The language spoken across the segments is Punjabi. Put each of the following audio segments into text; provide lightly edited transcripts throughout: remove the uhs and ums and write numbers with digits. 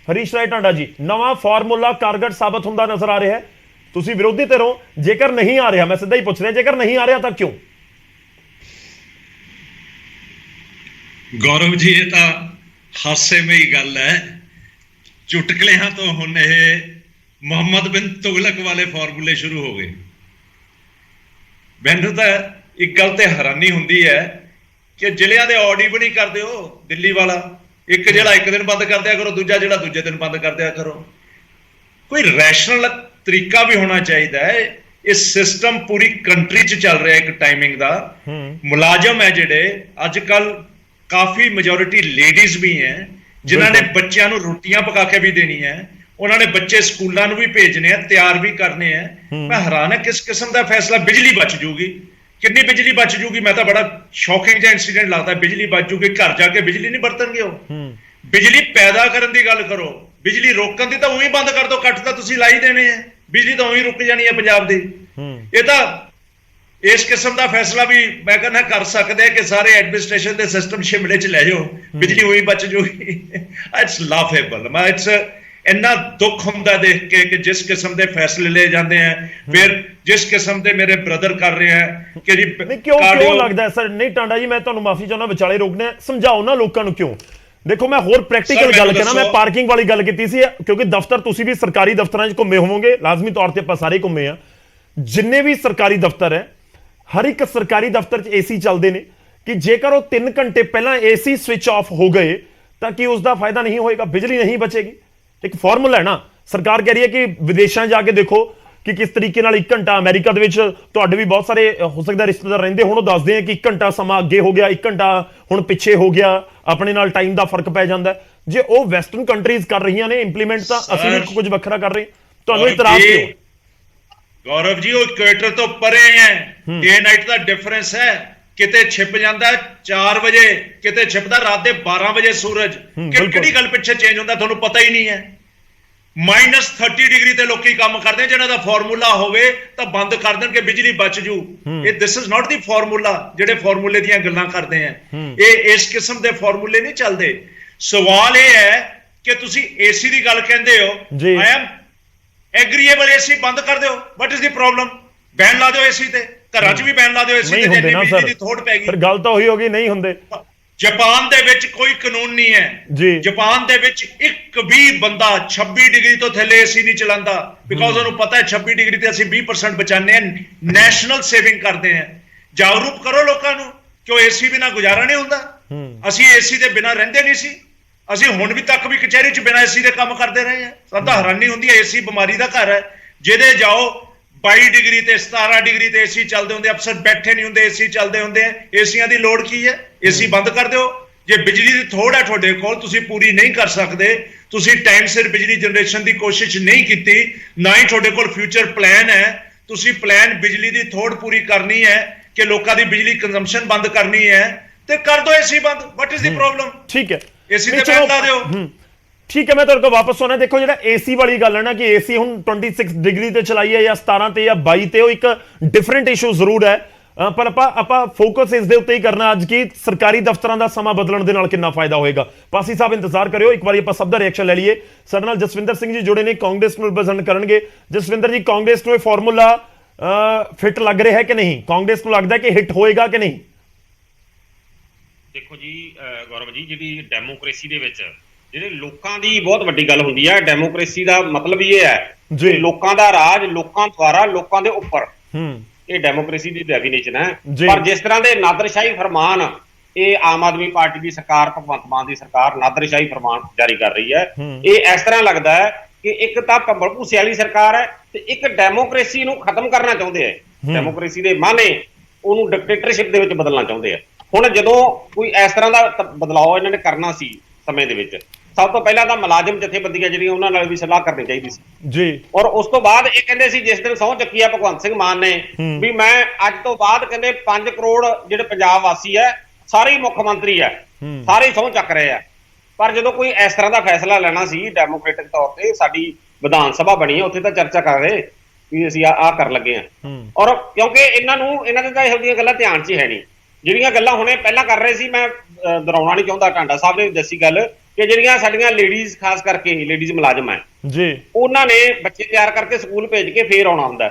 ਹਰੀਸ਼ ਰਾਏ ਟਾਂਡਾ ਜੀ, ਨਵਾਂ ਫਾਰਮੂਲਾ ਕਾਰਗਰ ਸਾਬਤ ਹੁੰਦਾ ਨਜ਼ਰ ਆ ਰਿਹਾ ਹੈ। ਤੁਸੀਂ ਵਿਰੋਧੀ ਧਿਰੋਂ ਜੇਕਰ ਨਹੀਂ ਆ ਰਿਹਾ, ਮੈਂ ਸਿੱਧਾ ਹੀ ਪੁੱਛ ਰਿਹਾ, ਜੇਕਰ ਨਹੀਂ ਆ ਰਿਹਾ ਤਾਂ ਕਿਉਂ? ਗੌਰਵ ਜੀ, ਇਹ ਤਾਂ ਹਾਸੇਮਈ ਗੱਲ ਹੈ। ਚੁਟਕਲਿਆਂ ਤੋਂ ਹੁਣ ਇਹ ਮੁਹੰਮਦ ਬਿਨ ਤੁਗਲਕ ਵਾਲੇ ਫਾਰਮੂਲੇ ਸ਼ੁਰੂ ਹੋ ਗਏ। ਮੈਨੂੰ ਤਾਂ ਇੱਕ ਗੱਲ ਤੇ ਹੈਰਾਨੀ ਹੁੰਦੀ ਹੈ ਕਿ ਜ਼ਿਲ੍ਹਿਆਂ ਦੇ ਆਡੀ ਵੀ ਨਹੀਂ ਕਰਦੇ ਹੋ। ਦਿੱਲੀ ਵਾਲਾ ਇੱਕ ਜਿਹੜਾ ਇੱਕ ਦਿਨ ਬੰਦ ਕਰ ਦਿਆ ਕਰੋ, ਦੂਜਾ ਜਿਹੜਾ ਦੂਜੇ ਦਿਨ ਬੰਦ ਕਰ ਦਿਆ ਕਰੋ। ਕੋਈ ਰੈਸ਼ਨਲ ਤਰੀਕਾ ਵੀ ਹੋਣਾ ਚਾਹੀਦਾ ਹੈ। ਇਹ ਸਿਸਟਮ ਪੂਰੀ ਕੰਟਰੀ 'ਚ ਚੱਲ ਰਿਹਾ ਇੱਕ ਟਾਈਮਿੰਗ ਦਾ। ਮੁਲਾਜ਼ਮ ਹੈ ਜਿਹੜੇ ਅੱਜ ਕੱਲ ਕਾਫੀ ਮੈਜੋਰਿਟੀ ਲੇਡੀਜ਼ ਵੀ ਹੈ ਜਿਨ੍ਹਾਂ ਨੇ ਬੱਚਿਆਂ ਨੂੰ ਰੋਟੀਆਂ ਪਕਾ ਕੇ ਵੀ ਦੇਣੀ ਹੈ, ਉਹਨਾਂ ਨੇ ਬੱਚੇ ਸਕੂਲਾਂ ਨੂੰ ਵੀ ਭੇਜਣੇ ਆ, ਤਿਆਰ ਵੀ ਕਰਨੇ ਆ। ਮੈਂ ਹੈਰਾਨ ਹੈ ਕਿਸ ਕਿਸਮ ਦਾ ਫੈਸਲਾ। ਬਿਜਲੀ ਬਚ ਜੂਗੀ, ਕਿੰਨੀ ਬਿਜਲੀ ਬਚ ਜੂਗੀ? ਮੈਂ ਤਾਂ ਬੜਾ ਸ਼ੌਕਿੰਗ ਜਿਹਾ ਇੰਸੀਡੈਂਟ ਲੱਗਦਾ। ਬਿਜਲੀ ਬਚ ਜੂਗੀ, ਘਰ ਜਾ ਕੇ ਬਿਜਲੀ ਨਹੀਂ ਵਰਤਣਗੇ ਉਹ। ਬਿਜਲੀ ਪੈਦਾ ਕਰਨ ਦੀ ਗੱਲ ਕਰੋ, ਬਿਜਲੀ ਰੋਕਣ ਦੀ ਤਾਂ ਉਹੀ ਬੰਦ ਕਰ ਦੋ। ਕੱਟ ਤਾਂ ਤੁਸੀਂ ਲਾਈ ਦੇਣੇ ਆ, ਬਿਜਲੀ ਤਾਂ ਉਹੀ ਰੁਕ ਜਾਣੀ ਹੈ ਪੰਜਾਬ ਦੀ। ਇਹ ਤਾਂ ਇਸ ਕਿਸਮ ਦਾ ਫੈਸਲਾ ਵੀ ਮੈਂ ਕਹਿੰਦਾ ਕਰ ਸਕਦੇ ਆ ਕਿ ਸਾਰੇ ਐਡਮਿਨਿਸਟ੍ਰੇਸ਼ਨ ਦੇ ਸਿਸਟਮ ਸ਼ਿਮਲੇ 'ਚ ਲੈ ਜਾਓ, ਬਿਜਲੀ ਉਹੀ ਬਚ ਜੂਗੀ। ਇਟਸ ਲਾਫੇਬਲ। ਮੈਂ ਇਟਸ ਇੰਨਾ ਦੁੱਖ ਹੁੰਦਾ ਦੇਖ ਕੇ ਕਿ ਜਿਸ ਕਿਸਮ ਦੇ ਫੈਸਲੇ ਲਏ ਜਾਂਦੇ ਆ, ਫਿਰ ਜਿਸ ਕਿਸਮ ਦੇ ਮੇਰੇ ਬ੍ਰਦਰ ਕਰ ਰਹੇ ਆ ਕਿ ਜੀ ਕਿਉਂ ਲੱਗਦਾ ਸਰ? ਨਹੀਂ ਟਾਂਡਾ ਜੀ, ਮੈਂ ਤੁਹਾਨੂੰ ਮਾਫੀ ਚਾਹੁੰਦਾ, ਵਿਚਾਲੇ ਰੋਕਣਾ, ਸਮਝਾਓ ਨਾ ਲੋਕਾਂ ਨੂੰ ਕਿਉਂ। ਦੇਖੋ, ਮੈਂ ਹੋਰ ਪ੍ਰੈਕਟੀਕਲ ਗੱਲ ਕਰਾਂ, ਮੈਂ ਪਾਰਕਿੰਗ ਵਾਲੀ ਗੱਲ ਕੀਤੀ ਸੀ, ਕਿਉਂਕਿ ਦਫ਼ਤਰ ਤੁਸੀਂ ਵੀ ਸਰਕਾਰੀ ਦਫ਼ਤਰਾਂ 'ਚ ਘੁੰਮੇ ਹੋਵੋਗੇ, ਲਾਜ਼ਮੀ ਤੌਰ ਤੇ ਆਪਾਂ ਸਾਰੇ ਘੁੰਮੇ ਆ। ਜਿੰਨੇ ਵੀ ਸਰਕਾਰੀ ਦਫ਼ਤਰ ਹੈ, ਹਰ ਇੱਕ ਸਰਕਾਰੀ ਦਫ਼ਤਰ 'ਚ ਏਸੀ ਚੱਲਦੇ ਨੇ ਕਿ ਜੇਕਰ ਉਹ 3 ਘੰਟੇ ਪਹਿਲਾਂ ਏਸੀ ਸਵਿਚ ਆਫ ਹੋ ਗਏ ਤਾਂ ਕੀ ਉਸ ਦਾ ਫਾਇਦਾ ਨਹੀਂ ਹੋਏਗਾ, ਬਿਜਲੀ ਨਹੀਂ ਬਚੇਗੀ। ਇੱਕ ਫਾਰਮੂਲਾ ਹੈ ਨਾ। ਸਰਕਾਰ ਕਹਿ ਰਹੀ ਹੈ ਕਿ ਵਿਦੇਸ਼ਾਂ ਜਾ ਕੇ ਦੇਖੋ ਕਿ ਕਿਸ ਤਰੀਕੇ ਨਾਲ 1 ਘੰਟਾ, ਅਮਰੀਕਾ ਦੇ ਵਿੱਚ ਤੁਹਾਡੇ ਵੀ ਬਹੁਤ ਸਾਰੇ ਹੋ ਸਕਦਾ ਰਿਸ਼ਤੇਦਾਰ ਰਹਿੰਦੇ ਹੁਣ, ਉਹ ਦੱਸਦੇ ਆ ਕਿ 1 ਘੰਟਾ ਸਮਾਂ ਅੱਗੇ ਹੋ ਗਿਆ, 1 ਘੰਟਾ ਹੁਣ ਪਿੱਛੇ ਹੋ ਗਿਆ, ਆਪਣੇ ਨਾਲ ਟਾਈਮ ਦਾ ਫਰਕ ਪੈ ਜਾਂਦਾ। ਜੇ ਉਹ ਵੈਸਟਰਨ ਕੰਟਰੀਜ਼ ਕਰ ਰਹੀਆਂ ਨੇ ਇੰਪਲੀਮੈਂਟ, ਤਾਂ ਅਸੀਂ ਵੀ ਕੁਝ ਵੱਖਰਾ ਕਰ ਰਹੇ। ਤੁਹਾਨੂੰ ਇਤਰਾਜ਼ ਕਿਉਂ? ਗੌਰਵ ਜੀ, ਉਹ ਇਕੁਏਟਰ ਤੋਂ ਪਰੇ ਹੈ, ਡੇ ਨਾਈਟ ਦਾ ਡਿਫਰੈਂਸ ਹੈ। ਕਿਤੇ ਛਿਪ ਜਾਂਦਾ 4 ਵਜੇ, ਕਿਤੇ ਛਿਪਦਾ ਰਾਤ ਦੇ 12 ਵਜੇ ਸੂਰਜ। ਕਿਹੜੀ ਗੱਲ ਪਿੱਛੇ ਚੇਂਜ ਹੁੰਦਾ ਤੁਹਾਨੂੰ ਪਤਾ ਹੀ ਨਹੀਂ ਹੈ। -30 ਡਿਗਰੀ ਤੇ ਲੋਕੀ ਕੰਮ ਕਰਦੇ, ਜਿਹਨਾਂ ਦਾ ਫਾਰਮੂਲਾ ਹੋਵੇ ਤਾਂ ਬੰਦ ਕਰ ਦੇਣ ਕਿ ਬਿਜਲੀ ਬਚ ਜੂ। ਇਹ this is not the formula. ਜਿਹੜੇ ਫਾਰਮੂਲੇ ਦੀਆਂ ਗੱਲਾਂ ਕਰਦੇ ਆ, ਇਹ ਇਸ ਕਿਸਮ ਦੇ ਫਾਰਮੂਲੇ ਨਹੀਂ ਚੱਲਦੇ। ਸਵਾਲ ਇਹ ਹੈ ਕਿ ਤੁਸੀਂ ਏਸੀ ਦੀ ਗੱਲ ਕਹਿੰਦੇ ਹੋ, ਆਈ ਐਮ ਐਗਰੀਏਬਲ, ਏਸੀ ਬੰਦ ਕਰ ਦਿਓ। What is the problem? Ban ਲਾ ਦਿਓ ਏਸੀ ਤੇ, ਘਰਾਂ 'ਚ ਵੀ ਬੈਨ ਲਾ ਦਿਓ ਏਸੀ ਤੇ, ਜਿੰਨੀ ਬਿਜਲੀ ਦੀ ਥੋੜ ਪੈ ਗਈ। ਫਿਰ ਗੱਲ ਤਾਂ ਉਹੀ ਹੋ ਗਈ, ਨਹੀਂ ਹੁੰਦੇ। ਜਾਪਾਨ ਦੇ ਵਿੱਚ ਕੋਈ ਕਾਨੂੰਨ ਨਹੀਂ ਹੈ। ਜਾਪਾਨ ਦੇ ਵਿੱਚ ਇੱਕ ਵੀ ਬੰਦਾ 26 ਡਿਗਰੀ ਤੋਂ ਥੱਲੇ ਏਸੀ ਨਹੀਂ ਚਲਾਉਂਦਾ, ਬਿਕਾਜ਼ ਉਹਨੂੰ ਪਤਾ ਹੈ 26 ਡਿਗਰੀ ਤੇ ਅਸੀਂ 20% ਬਚਾਉਂਦੇ ਹਾਂ, ਨੈਸ਼ਨਲ ਸੇਵਿੰਗ ਕਰਦੇ ਹਾਂ। ਜਾਗਰੂਕ ਕਰੋ ਲੋਕਾਂ ਨੂੰ ਕਿ ਉਹ ਏਸੀ ਬਿਨਾਂ ਗੁਜ਼ਾਰਾ ਨਹੀਂ ਹੁੰਦਾ। ਅਸੀਂ ਏਸੀ ਦੇ ਬਿਨਾਂ ਰਹਿੰਦੇ ਨਹੀਂ ਸੀ, ਅਸੀਂ ਹੁਣ ਵੀ ਤੱਕ ਵੀ ਕਚਹਿਰੀ 'ਚ ਬਿਨਾਂ ਏਸੀ ਦੇ ਕੰਮ ਕਰਦੇ ਰਹੇ ਹਾਂ। ਸਾਨੂੰ ਤਾਂ ਹੈਰਾਨੀ ਹੁੰਦੀ ਹੈ। ਏਸੀ ਬਿਮਾਰੀ ਦਾ ਘਰ ਹੈ। ਜਿਹਦੇ ਜਾਓ 22 ਡਿਗਰੀ ਤੇ 17 ਡਿਗਰੀ ਤੇ ਏਸੀ ਚੱਲਦੇ ਹੁੰਦੇ, ਅਫਸਰ ਬੈਠੇ ਨਹੀਂ ਹੁੰਦੇ, ਏਸੀ ਚੱਲਦੇ ਹੁੰਦੇ ਆ। ਏਸੀਆਂ ਦੀ ਲੋੜ ਕੀ ਹੈ? ਏਸੀ ਬੰਦ ਕਰ ਦਿਓ। ਜੇ ਬਿਜਲੀ ਦੀ ਥੋੜ ਹੈ ਤੁਹਾਡੇ ਕੋਲ, ਤੁਸੀਂ ਪੂਰੀ ਨਹੀਂ ਕਰ ਸਕਦੇ, ਤੁਸੀਂ ਟਾਈਮ ਸਿਰ ਬਿਜਲੀ ਜਨਰੇਸ਼ਨ ਦੀ ਕੋਸ਼ਿਸ਼ ਨਹੀਂ ਕੀਤੀ, ਨਾ ਹੀ ਤੁਹਾਡੇ ਕੋਲ ਫਿਊਚਰ ਪਲਾਨ ਹੈ। ਤੁਸੀਂ ਪਲਾਨ ਬਿਜਲੀ ਦੀ ਥੋੜ ਪੂਰੀ ਕਰਨੀ ਹੈ ਕਿ ਲੋਕਾਂ ਦੀ ਬਿਜਲੀ ਕੰਜ਼ੰਪਸ਼ਨ ਬੰਦ ਕਰਨੀ ਹੈ, ਤੇ ਕਰ ਦਿਓ ਏਸੀ ਬੰਦ। ਵਾਟ ਇਜ਼ ਦੀ ਪ੍ਰੋਬਲਮ? ਠੀਕ ਹੈ, ਏਸੀ ਤੇ ਬੈਨ ਲਾ ਦਿਓ। ਠੀਕ ਹੈ, ਮੈਂ ਤੁਹਾਡੇ ਕੋਲ ਵਾਪਸ ਆਉਣਾ। ਦੇਖੋ, ਜਿਹੜਾ ਏਸੀ ਵਾਲੀ ਗੱਲ ਹੈ ਨਾ ਕਿ ਏਸੀ ਹੁਣ 26 ਡਿਗਰੀ ਤੇ ਚਲਾਈਏ ਜਾਂ 17 ਤੇ ਜਾਂ 22 ਤੇ, ਉਹ ਇੱਕ ਡਿਫਰੈਂਟ ਇਸ਼ੂ ਜ਼ਰੂਰ ਹੈ। ਪਰ ਆਪਾਂ ਫੋਕਸ ਇਸ ਦੇ ਉੱਤੇ ਹੀ ਕਰਨਾ ਅੱਜ ਕਿ ਸਰਕਾਰੀ ਦਫ਼ਤਰਾਂ ਦਾ ਸਮਾਂ ਬਦਲਣ ਦੇ ਨਾਲ ਕਿੰਨਾ ਫਾਇਦਾ ਹੋਏਗਾ। ਪਾਸੀ ਸਾਹਿਬ ਇੰਤਜ਼ਾਰ ਕਰਿਓ, ਇੱਕ ਵਾਰੀ ਆਪਾਂ ਸਭ ਦਾ ਰਿਐਕਸ਼ਨ ਲੈ ਲਈਏ। ਸਾਡੇ ਨਾਲ ਜਸਵਿੰਦਰ ਸਿੰਘ ਜੀ ਜੁੜੇ ਨੇ, ਕਾਂਗਰਸ ਨੂੰ ਰਿਪਰੈਜ਼ੈਂਟ ਕਰਨਗੇ। ਜਸਵਿੰਦਰ ਜੀ, ਕਾਂਗਰਸ ਨੂੰ ਇਹ ਫਾਰਮੂਲਾ ਫਿੱਟ ਲੱਗ ਰਿਹਾ ਹੈ ਕਿ ਨਹੀਂ? ਕਾਂਗਰਸ ਨੂੰ ਲੱਗਦਾ ਕਿ ਹਿੱਟ ਹੋਏਗਾ ਕਿ ਨਹੀਂ? ਦੇਖੋ ਜੀ ਗੌਰਵ ਜੀ, ਜਿਹੜੀ ਡੈਮੋਕ੍ਰੇਸੀ ਦੇ ਵਿੱਚ ਜਿਹੜੇ ਲੋਕਾਂ ਦੀ ਬਹੁਤ ਵੱਡੀ ਗੱਲ ਹੁੰਦੀ ਹੈ। ਡੈਮੋਕ੍ਰੇਸੀ ਦਾ ਮਤਲਬ ਇਹ ਹੈ ਕਿ ਲੋਕਾਂ ਦਾ ਰਾਜ, ਲੋਕਾਂ ਦੁਆਰਾ, ਲੋਕਾਂ ਦੇ ਉੱਪਰ। ਇਹ ਡੈਮੋਕ੍ਰੇਸੀ ਦੀ ਡੈਫੀਨੇਸ਼ਨ ਹੈ। ਪਰ ਜਿਸ ਤਰ੍ਹਾਂ ਦੇ ਨਾਦਰਸ਼ਾਹੀ ਫਰਮਾਨ ਇਹ ਆਮ ਆਦਮੀ ਪਾਰਟੀ ਦੀ ਸਰਕਾਰ, ਭਗਵੰਤ ਮਾਨ ਦੀ ਸਰਕਾਰ ਨਾਦਰਸ਼ਾਹੀ ਫਰਮਾਨ ਜਾਰੀ ਕਰ ਰਹੀ ਹੈ, ਇਹ ਇਸ ਤਰ੍ਹਾਂ ਲੱਗਦਾ ਹੈ ਕਿ ਇੱਕ ਤਾਂ ਭੰਬਲ ਭੂਸੇ ਵਾਲੀ ਸਰਕਾਰ ਹੈ ਤੇ ਇੱਕ ਡੈਮੋਕ੍ਰੇਸੀ ਨੂੰ ਖਤਮ ਕਰਨਾ ਚਾਹੁੰਦੇ ਹੈ। ਡੈਮੋਕ੍ਰੇਸੀ ਦੇ ਮਾਨੇ ਉਹਨੂੰ ਡਿਕਟੇਟਰਸ਼ਿਪ ਦੇ ਵਿੱਚ ਬਦਲਣਾ ਚਾਹੁੰਦੇ ਆ। ਹੁਣ ਜਦੋਂ ਕੋਈ ਇਸ ਤਰ੍ਹਾਂ ਦਾ ਬਦਲਾਅ ਇਹਨਾਂ ਨੇ ਕਰਨਾ ਸੀ ਸਮੇਂ ਦੇ ਵਿੱਚ, ਸਭ ਤੋਂ ਪਹਿਲਾਂ ਤਾਂ ਮੁਲਾਜ਼ਮ ਜਥੇਬੰਦੀਆਂ ਜਿਹੜੀਆਂ ਉਹਨਾਂ ਨਾਲ ਵੀ ਸਲਾਹ ਕਰਨੀ ਚਾਹੀਦੀ ਸੀ ਜੀ। ਔਰ ਉਸ ਤੋਂ ਬਾਅਦ ਇਹ ਕਹਿੰਦੇ ਸੀ, ਜਿਸ ਦਿਨ ਸਹੁੰ ਚੱਕੀ ਆ ਭਗਵੰਤ ਸਿੰਘ ਮਾਨ ਨੇ, ਵੀ ਮੈਂ ਅੱਜ ਤੋਂ ਬਾਅਦ ਕਹਿੰਦੇ 5 ਕਰੋੜ ਜਿਹੜੇ ਪੰਜਾਬ ਵਾਸੀ ਹੈ ਸਾਰੇ ਹੀ ਮੁੱਖ ਮੰਤਰੀ ਹੈ, ਸਾਰੇ ਹੀ ਸਹੁੰ ਚੱਕ ਰਹੇ ਆ। ਪਰ ਜਦੋਂ ਕੋਈ ਇਸ ਤਰ੍ਹਾਂ ਦਾ ਫੈਸਲਾ ਲੈਣਾ ਸੀ ਡੈਮੋਕ੍ਰੇਟਿਕ ਤੌਰ ਤੇ, ਸਾਡੀ ਵਿਧਾਨ ਸਭਾ ਬਣੀ ਹੈ, ਉੱਥੇ ਤਾਂ ਚਰਚਾ ਕਰ ਰਹੇ ਵੀ ਅਸੀਂ ਆਹ ਕਰਨ ਲੱਗੇ ਹਾਂ। ਔਰ ਕਿਉਂਕਿ ਇਹਨਾਂ ਦੇ ਤਾਂ ਇਹੋ ਜਿਹੀਆਂ ਗੱਲਾਂ ਧਿਆਨ 'ਚ ਹੀ ਹੈ ਨਹੀਂ। ਜਿਹੜੀਆਂ ਗੱਲਾਂ ਹੁਣੇ ਪਹਿਲਾਂ ਕਰ ਰਹੇ ਸੀ, ਮੈਂ ਦੁਹਰਾਉਣਾ ਨਹੀਂ ਚਾਹੁੰਦਾ, ਟਾਂਡਾ ਸਾਹਿਬ ਨੇ ਦੱਸੀ ਗੱਲ ਕਿ ਜਿਹੜੀਆਂ ਸਾਡੀਆਂ ਲੇਡੀਜ਼, ਖਾਸ ਕਰਕੇ ਲੇਡੀਜ਼ ਮੁਲਾਜ਼ਮ ਹੈ ਜੀ, ਉਹਨਾਂ ਨੇ ਬੱਚੇ ਤਿਆਰ ਕਰਕੇ ਸਕੂਲ ਭੇਜ ਕੇ ਫੇਰ ਆਉਣਾ ਹੁੰਦਾ।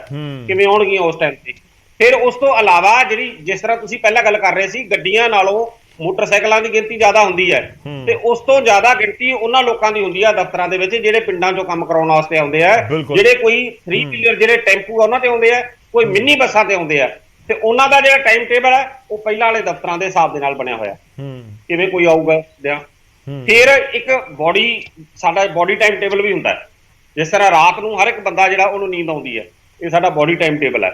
ਕਿਵੇਂ ਆਉਣਗੀਆਂ ਉਸ ਟਾਈਮ ਤੇ? ਫਿਰ ਉਸ ਤੋਂ ਇਲਾਵਾ ਜਿਹੜੀ, ਜਿਸ ਤਰ੍ਹਾਂ ਤੁਸੀਂ ਪਹਿਲਾਂ ਗੱਲ ਕਰ ਰਹੇ ਸੀ, ਗੱਡੀਆਂ ਨਾਲੋਂ ਮੋਟਰਸਾਈਕਲਾਂ ਦੀ ਗਿਣਤੀ ਜ਼ਿਆਦਾ ਹੁੰਦੀ ਹੈ, ਤੇ ਉਸ ਤੋਂ ਜ਼ਿਆਦਾ ਗਿਣਤੀ ਉਹਨਾਂ ਲੋਕਾਂ ਦੀ ਹੁੰਦੀ ਆ ਦਫ਼ਤਰਾਂ ਦੇ ਵਿੱਚ ਜਿਹੜੇ ਪਿੰਡਾਂ ਚੋਂ ਕੰਮ ਕਰਾਉਣ ਵਾਸਤੇ ਆਉਂਦੇ ਆ, ਜਿਹੜੇ ਕੋਈ 3 ਵੀਲਰ ਜਿਹੜੇ ਟੈਂਪੂ ਆ ਉਹਨਾਂ ਤੇ ਆਉਂਦੇ ਆ, ਕੋਈ ਮਿੰਨੀ ਬੱਸਾਂ ਤੇ ਆਉਂਦੇ ਆ, ਤੇ ਉਹਨਾਂ ਦਾ ਜਿਹੜਾ ਟਾਈਮ ਟੇਬਲ ਹੈ ਉਹ ਪਹਿਲਾਂ ਵਾਲੇ ਦਫ਼ਤਰਾਂ ਦੇ ਹਿਸਾਬ ਦੇ ਨਾਲ ਬਣਿਆ ਹੋਇਆ। ਕਿਵੇਂ ਕੋਈ ਆਊਗਾ ਦਿਆਂ? ਫਿਰ ਇੱਕ ਸਾਡਾ ਬੋਡੀ ਟਾਈਮ ਟੇਬਲ ਵੀ ਹੁੰਦਾ ਹੈ। ਜਿਸ ਤਰ੍ਹਾਂ ਰਾਤ ਨੂੰ ਹਰ ਇੱਕ ਬੰਦਾ ਜਿਹੜਾ ਉਹਨੂੰ ਨੀਂਦ ਆਉਂਦੀ ਹੈ, ਇਹ ਸਾਡਾ ਬੋਡੀ ਟਾਈਮ ਟੇਬਲ ਹੈ।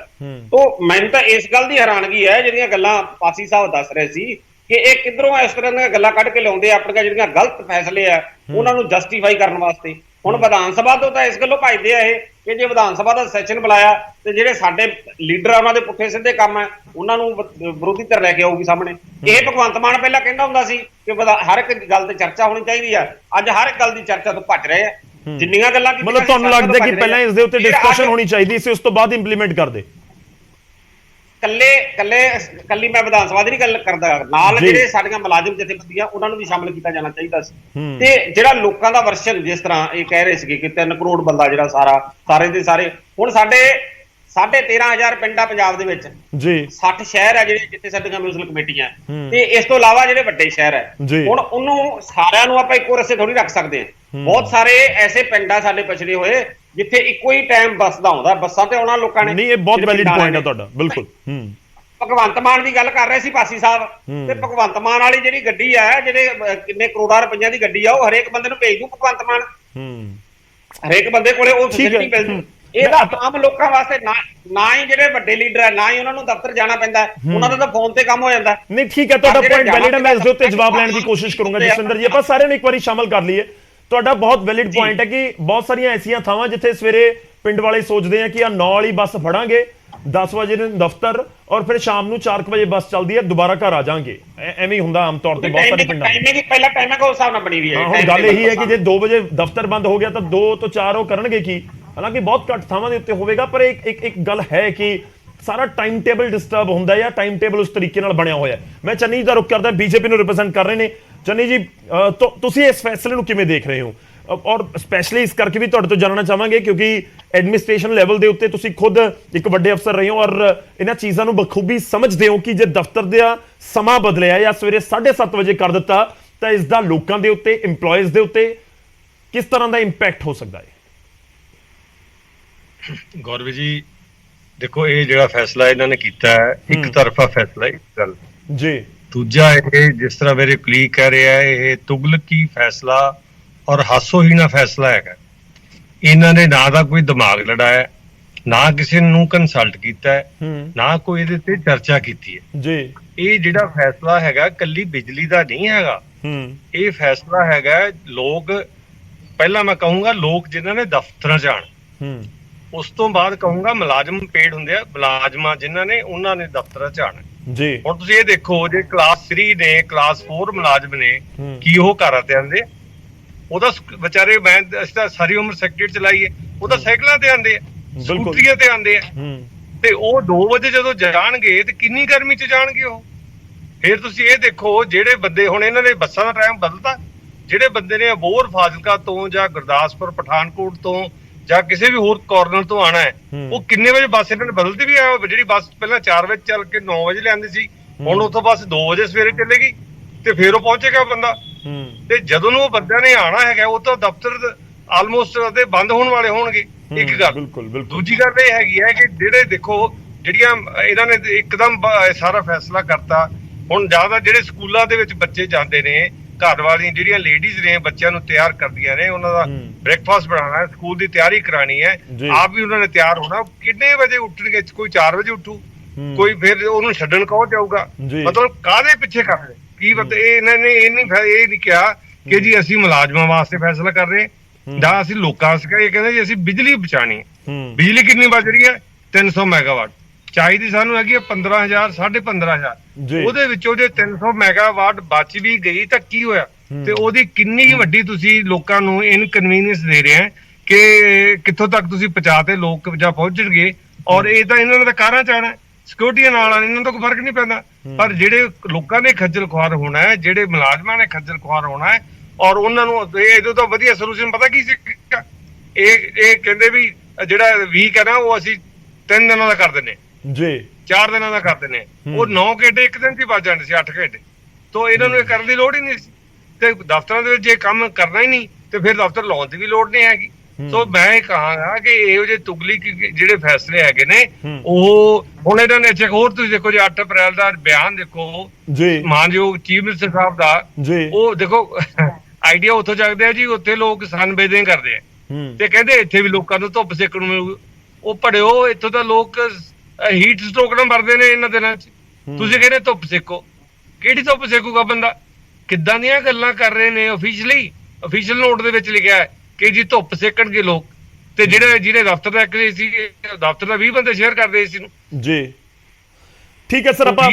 ਤੋਂ ਮੈਨੂੰ ਤਾਂ ਇਸ ਗੱਲ ਦੀ ਹੈਰਾਨਗੀ ਹੈ, ਜਿਹੜੀਆਂ ਗੱਲਾਂ ਪਾਸੀ ਸਾਹਿਬ ਦੱਸ ਰਹੇ ਸੀ ਕਿ ਇਹ ਕਿੱਧਰੋਂ ਇਸ ਤਰ੍ਹਾਂ ਦੀਆਂ ਗੱਲਾਂ ਕੱਢ ਕੇ ਲਿਆਉਂਦੇ ਆ, ਆਪਣੀਆਂ ਜਿਹੜੀਆਂ ਗਲਤ ਫੈਸਲੇ ਆ ਉਹਨਾਂ ਨੂੰ ਜਸਟੀਫਾਈ ਕਰਨ ਵਾਸਤੇ। ਹੁਣ ਵਿਧਾਨ ਸਭਾ ਤੋਂ ਤਾਂ ਇਸ ਗੱਲੋਂ ਭੱਜਦੇ ਆ ਇਹ ਕਿ ਜੇ ਵਿਧਾਨ ਸਭਾ ਦਾ ਸੈਸ਼ਨ ਬੁਲਾਇਆ ਤੇ ਜਿਹੜੇ ਸਾਡੇ ਲੀਡਰ ਆ ਉਹਨਾਂ ਦੇ ਪੁੱਠੇ ਸਿੱਧੇ ਕੰਮ ਆ ਉਹਨਾਂ ਨੂੰ ਵਿਰੋਧੀ ਧਿਰ ਲੈ ਕੇ ਆਊਗੀ ਸਾਹਮਣੇ। ਇਹ ਭਗਵੰਤ ਮਾਨ ਪਹਿਲਾਂ ਕਹਿੰਦਾ ਹੁੰਦਾ ਸੀ ਕਿ ਹਰ ਇੱਕ ਗੱਲ ਤੇ ਚਰਚਾ ਹੋਣੀ ਚਾਹੀਦੀ ਆ, ਅੱਜ ਹਰ ਇੱਕ ਗੱਲ ਦੀ ਚਰਚਾ ਤੋਂ ਭੱਜ ਰਹੇ ਆ। ਜਿੰਨੀਆਂ ਗੱਲਾਂ ਮਤਲਬ ਤੁਹਾਨੂੰ ਲੱਗਦਾ ਕਿ ਪਹਿਲਾਂ ਇਸ ਦੇ ਉੱਤੇ ਡਿਸਕਸ਼ਨ ਹੋਣੀ ਚਾਹੀਦੀ ਸੀ, ਉਸ ਤੋਂ ਬਾਅਦ ਇੰਪਲੀਮੈਂਟ ਕਰਦੇ? ਕੱਲੀ ਮੈਂ ਵਿਧਾਨ ਸਭਾ ਦੀ ਨਹੀਂ ਗੱਲ ਕਰਦਾ, ਨਾਲ ਜਿਹੜੇ ਸਾਡੀਆਂ ਮੁਲਾਜ਼ਮ ਜਥੇਬੰਦੀਆਂ ਉਹਨਾਂ ਨੂੰ ਵੀ ਸ਼ਾਮਲ ਕੀਤਾ ਜਾਣਾ ਚਾਹੀਦਾ ਸੀ। ਤੇ ਜਿਹੜਾ ਲੋਕਾਂ ਦਾ ਵਰਸ਼ਨ, ਜਿਸ ਤਰ੍ਹਾਂ ਇਹ ਕਹਿ ਰਹੇ ਸੀਗੇ ਕਿ 3 ਕਰੋੜ ਬੰਦਾ ਜਿਹੜਾ ਸਾਰੇ ਦੇ ਸਾਰੇ, ਹੁਣ ਸਾਡੇ 13,500 ਪਿੰਡ ਆ ਪੰਜਾਬ ਦੇ ਵਿੱਚ ਜੀ, 60 ਸ਼ਹਿਰ ਆ ਜਿਹੜੇ ਜਿੱਥੇ ਸਾਡੀਆਂ ਮਿਊਨਿਸਪਲ ਕਮੇਟੀਆਂ, ਤੇ ਇਸ ਤੋਂ ਇਲਾਵਾ ਜਿਹੜੇ ਵੱਡੇ ਸ਼ਹਿਰ ਹੈ। ਹੁਣ ਉਹਨੂੰ ਸਾਰਿਆਂ ਨੂੰ ਆਪਾਂ ਇੱਕੋ ਰਸੇ ਥੋੜੀ ਰੱਖ ਸਕਦੇ ਹਾਂ। ਬਹੁਤ ਸਾਰੇ ਐਸੇ ਪਿੰਡ ਆ ਸਾਡੇ ਪਛੜੇ ਹੋਏ ਜਿੱਥੇ ਇੱਕੋ ਹੀ ਟਾਈਮ ਬੱਸ ਦਾ ਆਉਂਦਾ, ਬੱਸਾਂ ਤੇ ਆਉਣਾ ਲੋਕਾਂ ਨੇ। ਨਹੀਂ, ਇਹ ਬਹੁਤ ਵੈਲਿਡ ਪੁਆਇੰਟ ਹੈ ਤੁਹਾਡਾ, ਬਿਲਕੁਲ। ਭਗਵੰਤ ਮਾਨ ਦੀ ਗੱਲ ਕਰ ਰਹੇ ਸੀ ਪਾਸੀ ਸਾਹਿਬ, ਤੇ ਭਗਵੰਤ ਮਾਨ ਵਾਲੀ ਜਿਹੜੀ ਗੱਡੀ ਆ, ਜਿਹੜੇ ਕਿੰਨੇ ਕਰੋੜਾਂ ਰੁਪਈਆਂ ਦੀ ਗੱਡੀ ਆ, ਉਹ ਹਰੇਕ ਬੰਦੇ ਨੂੰ ਭੇਜ ਦੂ ਭਗਵੰਤ ਮਾਨ। ਹਰੇਕ ਬੰਦੇ ਕੋਲੇ ਉਹ ਫੈਸਿਲਿਟੀ ਮਿਲ ਜੂ। ਇਹਦਾ ਆਮ ਲੋਕਾਂ ਵਾਸਤੇ ਨਾ ਹੀ ਜਿਹੜੇ ਵੱਡੇ ਲੀਡਰ ਆ, ਨਾ ਹੀ ਉਹਨਾਂ ਨੂੰ ਦਫ਼ਤਰ ਜਾਣਾ ਪੈਂਦਾ, ਉਹਨਾਂ ਦਾ ਤਾਂ ਫੋਨ ਤੇ ਕੰਮ ਹੋ ਜਾਂਦਾ। ਨਹੀਂ, ਠੀਕ ਹੈ, ਤੁਹਾਡਾ ਪੁਆਇੰਟ ਵੈਲਿਡ ਹੈ। ਮੈਂ ਇਸ ਦੇ ਉੱਤੇ ਜਵਾਬ ਲੈਣ ਦੀ ਕੋਸ਼ਿਸ਼ ਕਰੂੰਗਾ ਜਸਵਿੰਦਰ ਜੀ। ਆਪਾਂ ਸਾਰਿਆਂ ਨੂੰ ਇੱਕ ਵਾਰੀ ਸ਼ਾਮਲ ਕਰ ਲਈਏ। ਤੁਹਾਡਾ ਬਹੁਤ ਵੈਲਿਡ ਪੁਆਇੰਟ ਹੈ ਕਿ ਬਹੁਤ ਸਾਰੀਆਂ ਐਸੀਆਂ ਥਾਵਾਂ ਜਿੱਥੇ ਸਵੇਰੇ ਪਿੰਡ ਵਾਲੇ ਸੋਚਦੇ ਆ ਕਿ ਆ 9 ਵਾਲੀ ਬੱਸ ਫੜਾਂਗੇ, 10 ਵਜੇ ਨੂੰ ਦਫ਼ਤਰ, ਔਰ ਫਿਰ ਸ਼ਾਮ ਨੂੰ 4 ਵਜੇ ਬੱਸ ਚੱਲਦੀ ਹੈ, ਦੁਬਾਰਾ ਘਰ ਆ ਜਾਾਂਗੇ। ਐਵੇਂ ਹੀ ਹੁੰਦਾ ਆਮ ਤੌਰ ਤੇ ਬਹੁਤ ਸਾਰੇ ਪਿੰਡਾਂ। ਪਹਿਲਾਂ ਟਾਈਮਿੰਗ ਉਸ ਹਿਸਾਬ ਨਾਲ ਬਣੀ ਹੋਈ ਹੈ। ਹੁਣ ਗੱਲ ਇਹੀ ਹੈ ਕਿ ਜੇ 2 ਵਜੇ ਦਫ਼ਤਰ ਬੰਦ ਹੋ ਗਿਆ ਤਾਂ 2 ਤੋਂ 4 ਉਹ ਕਰਨਗੇ ਕੀ? ਹਾਲਾਂਕਿ ਬਹੁਤ ਘੱਟ ਥਾਵਾਂ ਦੇ ਉੱਤੇ ਹੋਵੇਗਾ, ਪਰ ਇੱਕ ਗੱਲ ਹੈ ਕਿ ਸਾਰਾ ਟਾਈਮ ਟੇਬਲ ਡਿਸਟਰਬ ਹੁੰਦਾ ਜਾਂ ਟਾਈਮ ਟੇਬਲ ਉਸ ਤਰੀਕੇ ਨਾਲ ਬਣਿਆ ਹੋਇਆ। ਮੈਂ ਚੰਨੀ ਜੀ ਦਾ ਰੁਖ ਕਰਦਾ, ਬੀਜੇਪੀ ਨੂੰ ਰਿਪਰੈਜ਼ੈਂਟ ਕਰ ਰਹੇ ਨੇ। ਚੰਨੀ ਜੀ, ਤੁਸੀਂ ਇਸ ਫੈਸਲੇ ਨੂੰ ਕਿਵੇਂ ਦੇਖ ਰਹੇ ਹੋ? ਔਰ ਸਪੈਸ਼ਲੀ ਇਸ ਕਰਕੇ ਵੀ ਤੁਹਾਡੇ ਤੋਂ ਜਾਣਨਾ ਚਾਹਾਂਗੇ ਕਿਉਂਕਿ ਐਡਮਿਨਿਸਟ੍ਰੇਸ਼ਨ ਲੈਵਲ ਦੇ ਉੱਤੇ ਤੁਸੀਂ ਖੁਦ ਇੱਕ ਵੱਡੇ ਅਫਸਰ ਰਹੇ ਹੋ ਔਰ ਇਹਨਾਂ ਚੀਜ਼ਾਂ ਨੂੰ ਬਖੂਬੀ ਸਮਝਦੇ ਹੋ ਕਿ ਜੇ ਦਫ਼ਤਰ ਦਾ ਸਮਾਂ ਬਦਲਿਆ ਜਾਂ ਸਵੇਰੇ 7:30 ਵਜੇ ਕਰ ਦਿੱਤਾ ਤਾਂ ਇਸ ਦਾ ਲੋਕਾਂ ਦੇ ਉੱਤੇ, EMPLOYEES ਦੇ ਉੱਤੇ ਕਿਸ ਤਰ੍ਹਾਂ ਦਾ ਇੰਪੈਕਟ ਹੋ ਸਕਦਾ ਹੈ? ਗੌਰਵ ਜੀ, ਦੇਖੋ, ਇਹ ਜਿਹੜਾ ਫੈਸਲਾ ਇਹਨਾਂ ਨੇ ਕੀਤਾ ਹੈ, ਇੱਕ ਤਰਫਾ ਫੈਸਲਾ ਹੈ ਗੱਲ ਜੀ। ਦੂਜਾ, ਇਹ ਜਿਸ ਤਰ੍ਹਾਂ ਮੇਰੇ ਕਲੀਗ ਕਹਿ ਰਿਹਾ, ਇਹ ਤੁਗਲਕੀ ਫੈਸਲਾ ਔਰ ਹਾਸੋਹੀਣਾ ਫੈਸਲਾ ਹੈਗਾ। ਇਹਨਾਂ ਨੇ ਨਾ ਤਾਂ ਕੋਈ ਦਿਮਾਗ ਲੜਾਇਆ, ਨਾ ਕਿਸੇ ਨੂੰ ਕੰਸਲਟ ਕੀਤਾ, ਨਾ ਕੋਈ ਇਹਦੇ ਤੇ ਚਰਚਾ ਕੀਤੀ ਹੈ ਜੀ। ਇਹ ਜਿਹੜਾ ਫੈਸਲਾ ਹੈਗਾ ਕੱਲੀ ਬਿਜਲੀ ਦਾ ਨਹੀਂ ਹੈਗਾ, ਇਹ ਫੈਸਲਾ ਹੈਗਾ ਲੋਕ, ਪਹਿਲਾਂ ਮੈਂ ਕਹੂੰਗਾ ਲੋਕ ਜਿਨ੍ਹਾਂ ਨੇ ਦਫ਼ਤਰਾਂ ਚ ਆਉਣਾ, ਉਸ ਤੋਂ ਬਾਅਦ ਕਹੂੰਗਾ ਮੁਲਾਜ਼ਮ ਪੇਡ ਹੁੰਦੇ ਆ, ਮੁਲਾਜ਼ਮਾਂ ਜਿਨ੍ਹਾਂ ਨੇ, ਉਹਨਾਂ ਨੇ ਦਫ਼ਤਰਾਂ ਚ ਆਉਣਾ ਜੀ। ਹੁਣ ਤੁਸੀਂ ਇਹ ਦੇਖੋ, ਜੇ ਕਲਾਸ 3 ਨੇ, ਕਲਾਸ 4 ਮੁਲਾਜ਼ਮ ਨੇ, ਕੀ ਉਹ ਘਰਾਂ ਤੇ ਆਉਂਦੇ? ਉਹਦਾ ਵਿਚਾਰੇ, ਮੈਂ ਅਸੀਂ ਤਾਂ ਸਾਰੀ ਉਮਰ ਸੈਕਟਰੀ ਚਲਾਈ ਹੈ, ਉਹਦਾ ਸਾਈਕਲਾਂ ਤੇ ਆਉਂਦੇ ਆ, ਸਕੂਟਰੀਆਂ ਤੇ ਆਉਂਦੇ ਆ, ਤੇ ਉਹ 2 ਵਜੇ ਜਦੋਂ ਜਾਣਗੇ ਤੇ ਕਿੰਨੀ ਗਰਮੀ ਚ ਜਾਣਗੇ ਉਹ। ਫਿਰ ਤੁਸੀਂ ਇਹ ਦੇਖੋ, ਜਿਹੜੇ ਬੰਦੇ, ਹੁਣ ਇਹਨਾਂ ਨੇ ਬੱਸਾਂ ਦਾ ਟਾਈਮ ਬਦਲਤਾ, ਜਿਹੜੇ ਬੰਦੇ ਨੇ ਅਬੋਹਰ ਫਾਜ਼ਿਲਕਾ ਤੋਂ ਜਾਂ ਗੁਰਦਾਸਪੁਰ ਪਠਾਨਕੋਟ ਤੋਂ ਜਾਂ ਕਿਸੇ ਵੀ ਹੋਰ ਕਾਰਨਰ ਤੋਂ ਆਣਾ ਹੈ, ਉਹ ਕਿੰਨੇ ਵਜੇ ਬੱਸ ਇਹਨਾਂ ਨੇ ਬਦਲਦੀ ਵੀ ਆ। ਜਿਹੜੀ ਬੱਸ ਪਹਿਲਾਂ 4 ਵਜੇ ਚੱਲ ਕੇ 9 ਵਜੇ ਲਿਆਂਦੀ ਸੀ, ਹੁਣ ਉੱਥੋਂ ਬੱਸ 2 ਵਜੇ ਸਵੇਰੇ ਚੱਲੇਗੀ ਤੇ ਫਿਰ ਉਹ ਪਹੁੰਚੇਗਾ ਬੰਦਾ। ਤੇ ਜਦੋਂ ਨੂੰ ਉਹ ਬੰਦਿਆਂ ਨੇ ਆਣਾ ਹੈਗਾ, ਉਹ ਤਾਂ ਦਫ਼ਤਰ ਆਲਮੋਸਟ ਤੇ ਬੰਦ ਹੋਣ ਵਾਲੇ ਹੋਣਗੇ। ਇੱਕ ਗੱਲ। ਦੂਜੀ ਗੱਲ ਇਹ ਹੈਗੀ ਹੈ ਕਿ ਜਿਹੜੇ ਦੇਖੋ, ਜਿਹੜੀਆਂ ਇਹਨਾਂ ਨੇ ਇੱਕਦਮ ਸਾਰਾ ਫੈਸਲਾ ਕਰਤਾ। ਹੁਣ ਜ਼ਿਆਦਾ ਜਿਹੜੇ ਸਕੂਲਾਂ ਦੇ ਵਿੱਚ ਬੱਚੇ ਜਾਂਦੇ ਨੇ, ਘਰ ਵਾਲੀਆਂ ਜਿਹੜੀਆਂ ਲੇਡੀਜ਼ ਨੇ ਬੱਚਿਆਂ ਨੂੰ ਤਿਆਰ ਕਰਦੀਆਂ ਨੇ, ਉਹਨਾਂ ਦਾ ਬ੍ਰੇਕਫਾਸਟ ਬਣਾਉਣਾ, ਸਕੂਲ ਦੀ ਤਿਆਰੀ ਕਰਾਣੀ ਹੈ, ਆਪ ਵੀ ਉਹਨਾਂ ਨੇ ਤਿਆਰ ਹੋਣਾ। ਕਿੰਨੇ ਵਜੇ ਉੱਠਣਗੇ? ਕੋਈ 4 ਵਜੇ ਉੱਠੂ, ਕੋਈ ਫਿਰ ਉਹਨੂੰ ਛੱਡਣ ਕੌਣ ਜਾਊਗਾ? ਮਤਲਬ ਕਾਹਦੇ ਪਿੱਛੇ ਕਰ ਰਹੇ ਕੀ? ਇਹਨਾਂ ਨੇ ਇਹ ਨਹੀਂ ਕਿਹਾ ਕਿ ਜੀ ਅਸੀਂ ਮੁਲਾਜ਼ਮਾਂ ਵਾਸਤੇ ਫੈਸਲਾ ਕਰ ਰਹੇ ਜਾਂ ਅਸੀਂ ਲੋਕਾਂ ਵਾਸਤੇ। ਇਹ ਕਹਿੰਦੇ ਜੀ ਅਸੀਂ ਬਿਜਲੀ ਬਚਾਣੀ ਹੈ। ਬਿਜਲੀ ਕਿੰਨੀ ਬਚ ਰਹੀ ਹੈ? 300 ਮੈਗਾਵਾਟ। ਚਾਹੀਦੀ ਸਾਨੂੰ ਹੈਗੀ 15,000, 15,500। ਉਹਦੇ ਵਿੱਚੋਂ ਜੇ 300 ਮੈਗਾਵਾਟ ਬਚ ਵੀ ਗਈ ਤਾਂ ਕੀ ਹੋਇਆ? ਤੇ ਉਹਦੀ ਕਿੰਨੀ ਵੱਡੀ ਤੁਸੀਂ ਲੋਕਾਂ ਨੂੰ ਇਨਕਨਵੀਨੀਅੰਸ ਦੇ ਰਹੇ ਆ ਕਿ ਕਿੱਥੋਂ ਤੱਕ ਤੁਸੀਂ ਪਹੁੰਚਾਤੇ ਲੋਕ ਜਾਂ ਪਹੁੰਚਣਗੇ। ਔਰ ਇਹ ਤਾਂ ਇਹਨਾਂ ਨੇ ਤਾਂ ਕਾਰਾਂ ਚ ਆਉਣਾ, ਸਿਕਿਉਰਟੀਆਂ ਨਾਲ ਆਉਣਾ, ਇਹਨਾਂ ਤੋਂ ਕੋਈ ਫਰਕ ਨਹੀਂ ਪੈਂਦਾ। ਪਰ ਜਿਹੜੇ ਲੋਕਾਂ ਨੇ ਖੱਜਲ ਖੁਆਰ ਹੋਣਾ ਹੈ, ਜਿਹੜੇ ਮੁਲਾਜ਼ਮਾਂ ਨੇ ਖੱਜਲ ਖੁਆਰ ਹੋਣਾ ਹੈ, ਔਰ ਉਹਨਾਂ ਨੂੰ ਇਹਦੋਂ ਤਾਂ ਵਧੀਆ ਸੋਲੂਸ਼ਨ ਪਤਾ ਕੀ ਸੀ? ਇਹ ਕਹਿੰਦੇ ਵੀ ਜਿਹੜਾ ਵੀਕ ਹੈ ਨਾ ਉਹ ਅਸੀਂ 3 ਦਿਨਾਂ ਦਾ ਕਰ ਦਿੰਦੇ ਜੀ, 4 ਦਿਨਾਂ ਦਾ ਕਰ ਦਿੰਦੇ। ਉਹ 9 ਘੰਟੇ ਇੱਕ ਦਿਨ 'ਚ ਵੱਜ ਜਾਂਦੇ ਸੀ, 8 ਘੰਟੇ। ਤੋਂ ਇਹਨਾਂ ਨੂੰ ਇਹ ਕਰਨ ਦੀ ਲੋੜ ਹੀ ਨਹੀਂ ਸੀ। ਤੇ ਦਫ਼ਤਰਾਂ ਦੇ ਵਿੱਚ ਜੇ ਕੰਮ ਕਰਨਾ ਹੀ ਨਹੀਂ ਤੇ ਫਿਰ ਦਫ਼ਤਰ ਲਾਉਣ ਦੀ ਵੀ ਲੋੜ ਨਹੀਂ ਹੈਗੀ। ਸੋ ਮੈਂ ਇਹ ਕਹਾਂਗਾ ਕਿ ਇਹੋ ਜਿਹੇ ਤੁਗਲੀ ਜਿਹੜੇ ਫੈਸਲੇ ਹੈਗੇ ਨੇ ਉਹ ਹੁਣ ਇਹਨਾਂ ਨੇ ਅੱਛਾ ਹੋਰ ਤੁਸੀਂ ਦੇਖੋ ਜੀ 8 ਅਪ੍ਰੈਲ ਦਾ ਬਿਆਨ ਦੇਖੋ ਜੀ ਮਾਨਯੋਗ ਚੀਫ ਮਿਨਿਸਟਰ ਸਾਹਿਬ ਦਾ ਜੀ, ਉਹ ਦੇਖੋ ਆਈਡੀਆ ਉੱਥੋਂ ਚੱਕਦੇ ਆ ਜੀ, ਉੱਥੇ ਲੋਕ ਸਨਬੇਦਿੰਗ ਕਰਦੇ ਆ ਤੇ ਕਹਿੰਦੇ ਇੱਥੇ ਵੀ ਲੋਕਾਂ ਨੂੰ ਧੁੱਪ ਸੇਕਣ ਨੂੰ ਮਿਲੂ। ਉਹ ਪੜਿਓ ਇੱਥੋਂ ਤਾਂ ਲੋਕ ਹੀਟ ਸਟ੍ਰੋਕ ਨਾਲ ਮਰਦੇ ਨੇ ਇਹਨਾਂ ਦਿਨਾਂ 'ਚ। ਤੁਸੀਂ ਕਹਿੰਦੇ ਧੁੱਪ ਸੇਕੋ, ਕਿਹੜੀ ਧੁੱਪ ਸੇਕੂਗਾ ਬੰਦਾ? ਕਿੱਦਾਂ ਦੀਆਂ ਗੱਲਾਂ ਕਰ ਰਹੇ ਨੇ? ਅਫੀਸ਼ੀਅਲ ਨੋਟ ਦੇ ਵਿੱਚ ਲਿਖਿਆ ਹੈ ਕਿ ਜੀ ਧੁੱਪ ਸੇਕਣਗੇ ਲੋਕ। ਤੇ ਜਿਹੜੇ ਦਫ਼ਤਰ ਦਾ ਇੱਕ ਸੀ ਦਫ਼ਤਰ ਦਾ 20 ਬੰਦੇ ਸ਼ੇਅਰ ਕਰਦੇ ਇਸ ਨੂੰ ਜੀ। ਠੀਕ ਹੈ ਸਰ, ਆਪਾਂ